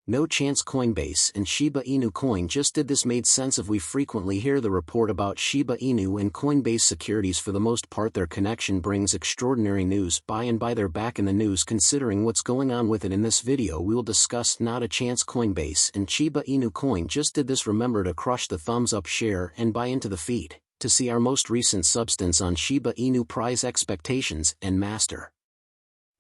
No chance Coinbase and Shiba Inu coin just did this made sense of. We frequently hear the report about Shiba Inu and Coinbase securities. For the most part their connection brings extraordinary news. By and by they're back in the news considering what's going on with it. In this video we will discuss not a chance Coinbase and Shiba Inu coin just did this. Remember to crush the thumbs up, share and buy into the feed, to see our most recent substance on Shiba Inu price expectations and master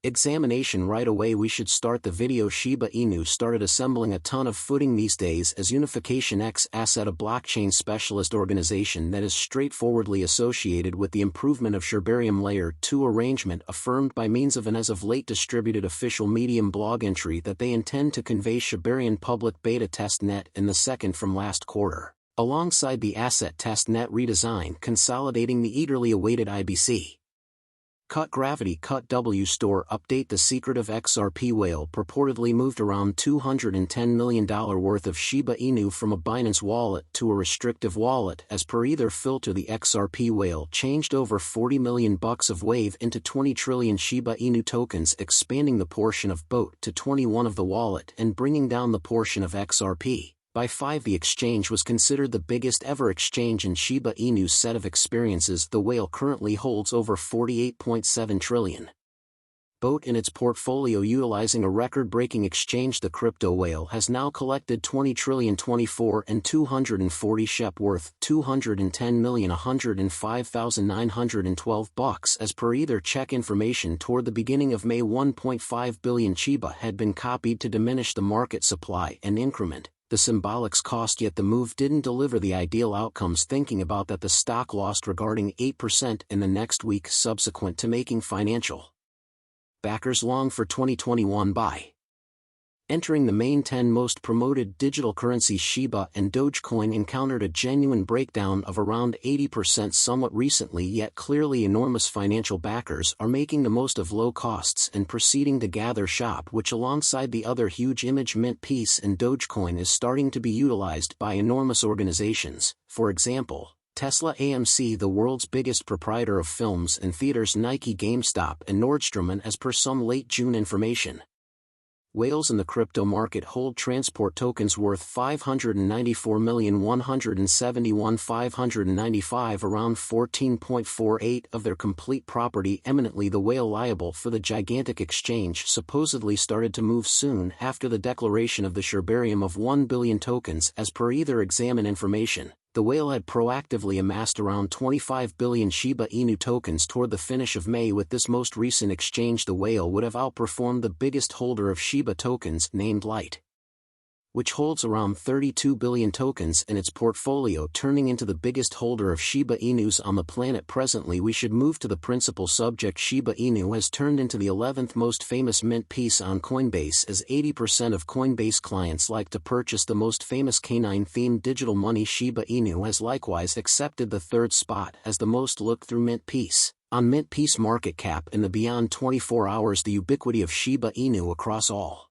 examination right away. We should start the video. Shiba Inu started assembling a ton of footing these days as Unification X Asset, a blockchain specialist organization that is straightforwardly associated with the improvement of Shibarium Layer 2 arrangement, affirmed by means of an as of late distributed official Medium blog entry that they intend to convey Shibarium public beta testnet in the second from last quarter, alongside the asset testnet redesign, consolidating the eagerly awaited IBC Cut Gravity Cut W store update. The secretive XRP whale purportedly moved around $210 million worth of Shiba Inu from a Binance wallet to a restrictive wallet. As per either filter, the XRP whale changed over $40 million of wave into 20 trillion Shiba Inu tokens, expanding the portion of BOT to 21 of the wallet and bringing down the portion of XRP by 5. The exchange was considered the biggest ever exchange in Shiba Inu's set of experiences. The whale currently holds over 48.7 trillion BOT in its portfolio, utilizing a record-breaking exchange. The crypto whale has now collected 20 trillion 24 and 240 SHIB worth $210,105,912 as per either check information. Toward the beginning of May, 1.5 billion Shiba had been copied to diminish the market supply and increment the symbolics cost, yet the move didn't deliver the ideal outcomes. Thinking about that, the stock lost regarding 8% in the next week subsequent to making financial backers long for 2021 buy. Entering the main 10 most promoted digital currencies, Shiba and Dogecoin encountered a genuine breakdown of around 80% somewhat recently, yet clearly enormous financial backers are making the most of low costs and proceeding to gather shop, which alongside the other huge image mint piece and Dogecoin is starting to be utilized by enormous organizations. For example, Tesla, AMC, the world's biggest proprietor of films and theaters, Nike, GameStop and Nordstrom. And as per some late June information, whales in the crypto market hold transport tokens worth $594,171,595, around 14.48 of their complete property. Eminently, the whale liable for the gigantic exchange supposedly started to move soon after the declaration of the Shibarium of 1 billion tokens. As per either examine information, the whale had proactively amassed around 25 billion Shiba Inu tokens toward the finish of May. With this most recent exchange, the whale would have outperformed the biggest holder of Shiba tokens, named Light, which holds around 32 billion tokens in its portfolio, turning into the biggest holder of Shiba Inus on the planet. Presently we should move to the principal subject. Shiba Inu has turned into the 11th most famous mint piece on Coinbase, as 80% of Coinbase clients like to purchase the most famous canine-themed digital money. Shiba Inu has likewise accepted the third spot as the most looked-through mint piece on mint piece market cap in the beyond 24 hours. The ubiquity of Shiba Inu across all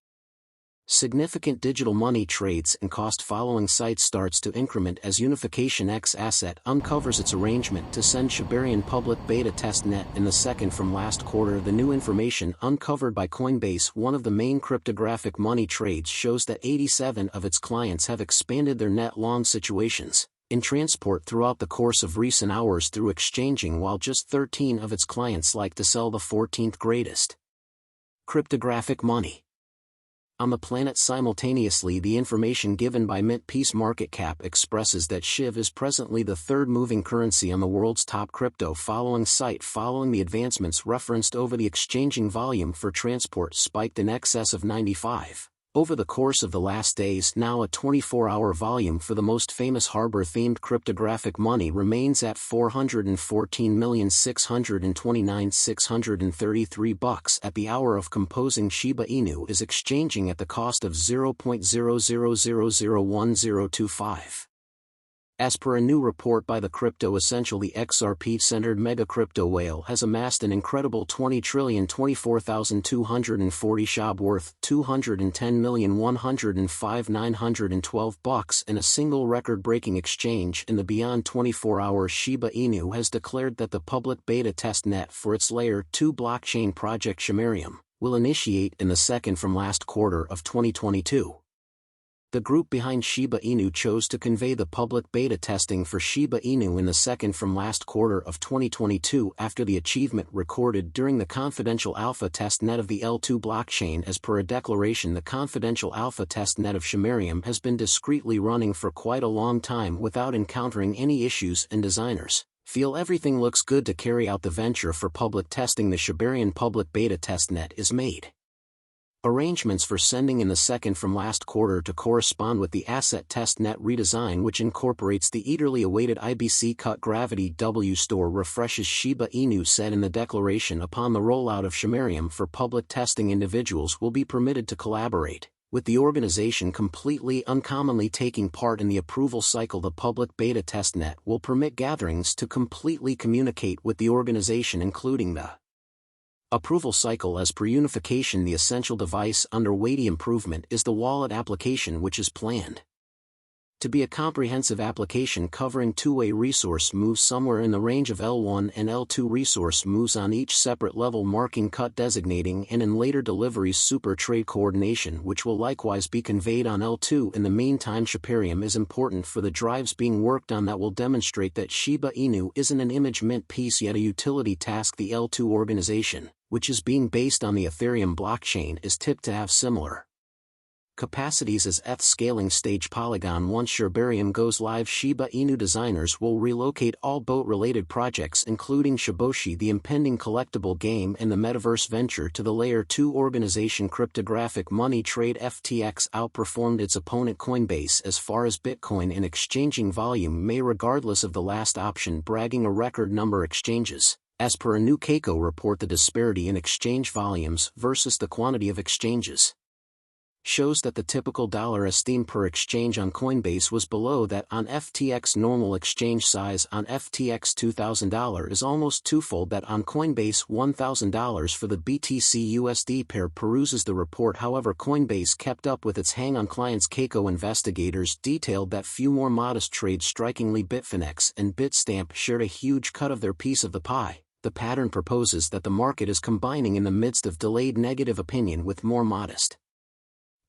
significant digital money trades and cost following sites starts to increment as Unification X Asset uncovers its arrangement to send Shibarium public beta testnet in the second from last quarter. The new information uncovered by Coinbase, one of the main cryptographic money trades, shows that 87 of its clients have expanded their net long situations in transport throughout the course of recent hours through exchanging, while just 13 of its clients like to sell the 14th greatest cryptographic money on the planet. Simultaneously, the information given by mint piece market cap expresses that Shib is presently the third moving currency on the world's top crypto following site, following the advancements referenced over the exchanging volume for transport spiked in excess of 95 over the course of the last days. Now a 24-hour volume for the most famous harbor-themed cryptographic money remains at $414,629,633 at the hour of composing. Shiba Inu is exchanging at the cost of 0.00001025. As per a new report by the crypto essential, the XRP-centered mega crypto whale has amassed an incredible 20,024,240 SHIB worth $210,105,912 in a single record-breaking exchange in the beyond 24 hours. Shiba Inu has declared that the public beta testnet for its Layer 2 blockchain project Shibarium will initiate in the second from last quarter of 2022. The group behind Shiba Inu chose to convey the public beta testing for Shiba Inu in the second from last quarter of 2022 after the achievement recorded during the confidential alpha testnet of the L2 blockchain. As per a declaration, the confidential alpha testnet of Shibarium has been discreetly running for quite a long time without encountering any issues, and designers feel everything looks good to carry out the venture for public testing. The Shibarium public beta testnet is made. Arrangements for sending in the second from last quarter to correspond with the asset testnet redesign, which incorporates the eagerly awaited IBC cut gravity W store refreshes. Shiba Inu said in the declaration, upon the rollout of Shibarium for public testing, individuals will be permitted to collaborate with the organization completely uncommonly taking part in the approval cycle. The public beta testnet will permit gatherings to completely communicate with the organization, including the approval cycle. As per unification, the essential device under weighty improvement is the wallet application, which is planned to be a comprehensive application covering two-way resource moves somewhere in the range of L1 and L2 resource moves on each separate level, marking cut designating, and in later deliveries super trade coordination, which will likewise be conveyed on L2. In the meantime, Shibarium is important for the drives being worked on that will demonstrate that Shiba Inu isn't an image mint piece yet a utility task. The L2 organization, which is being based on the Ethereum blockchain, is tipped to have similar capacities as ETH scaling stage Polygon. Once Shibarium goes live, Shiba Inu designers will relocate all boat-related projects including Shiboshi, the impending collectible game, and the metaverse venture to the Layer 2 organization. Cryptographic money trade FTX outperformed its opponent Coinbase as far as Bitcoin in exchanging volume may, regardless of the last option, bragging a record number exchanges. As per a new Keiko report, the disparity in exchange volumes versus the quantity of exchanges shows that the typical dollar esteem per exchange on Coinbase was below that on FTX. Normal exchange size on FTX $2,000 is almost twofold that on Coinbase $1,000 for the BTC USD pair, peruses the report. However, Coinbase kept up with its hang on clients. Keiko investigators detailed that few more modest trades. Strikingly, Bitfinex and Bitstamp shared a huge cut of their piece of the pie. The pattern proposes that the market is combining in the midst of delayed negative opinion with more modest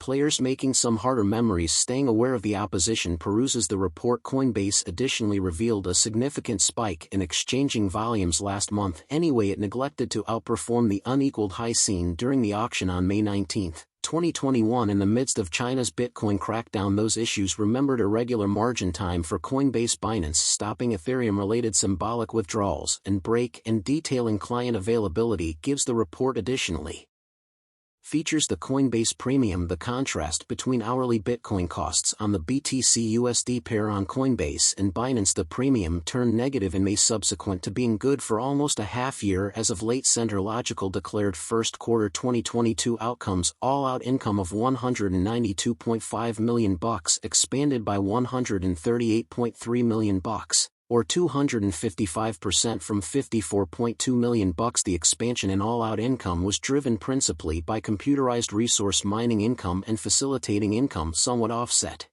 players making some harder memories staying aware of the opposition, peruses the report. Coinbase additionally revealed a significant spike in exchanging volumes last month. Anyway, it neglected to outperform the unequaled high seen during the auction on May 19, 2021 in the midst of China's Bitcoin crackdown. Those issues remembered irregular margin time for Coinbase, Binance stopping Ethereum-related symbolic withdrawals and break, and detailing client availability gives the report. Additionally, features the Coinbase Premium. The contrast between hourly Bitcoin costs on the BTC USD pair on Coinbase and Binance. The premium turned negative in May subsequent to being good for almost a half year. As of late, Centerlogical declared first quarter 2022 outcomes. All-out income of $192.5 million expanded by $138.3 million, or 255% from $54.2 million. The expansion in all-out income was driven principally by computerized resource mining income and facilitating income, somewhat offset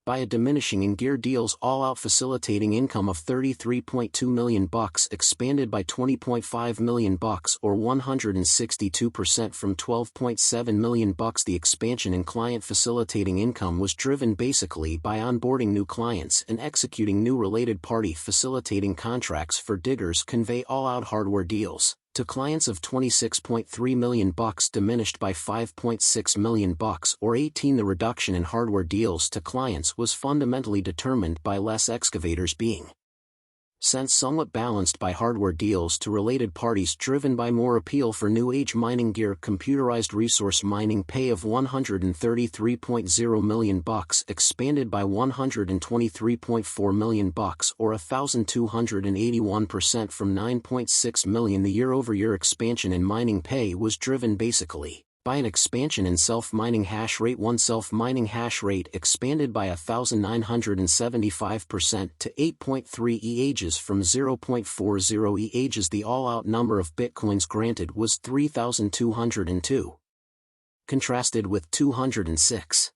by a diminishing in gear deals. All-out facilitating income of $33.2 million expanded by $20.5 million, or 162% from $12.7 million. The expansion in client facilitating income was driven basically by onboarding new clients and executing new related party facilitating contracts for diggers. Convey all-out hardware deals to clients of $26.3 million, diminished by $5.6 million, or 18%. The reduction in hardware deals to clients was fundamentally determined by less excavators being sent, somewhat balanced by hardware deals to related parties driven by more appeal for new age mining gear. Computerized resource mining pay of $133.0 million expanded by $123.4 million, or 1,281% from $9.6 million. The year-over-year expansion in mining pay was driven basically by an expansion in self-mining hash rate. One self-mining hash rate expanded by 1,975% to 8.3 EH from 0.40 EH. The all-out number of bitcoins granted was 3,202, contrasted with 206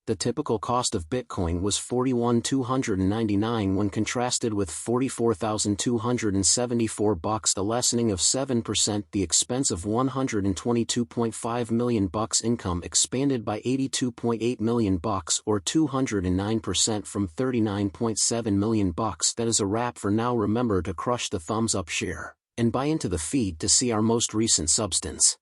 The typical cost of Bitcoin was $41,299 when contrasted with $44,274, a lessening of 7%. The expense of $122.5 million income expanded by $82.8 million or 209% from $39.7 million. That is a wrap for now. Remember to crush the thumbs up, share, and buy into the feed to see our most recent substance.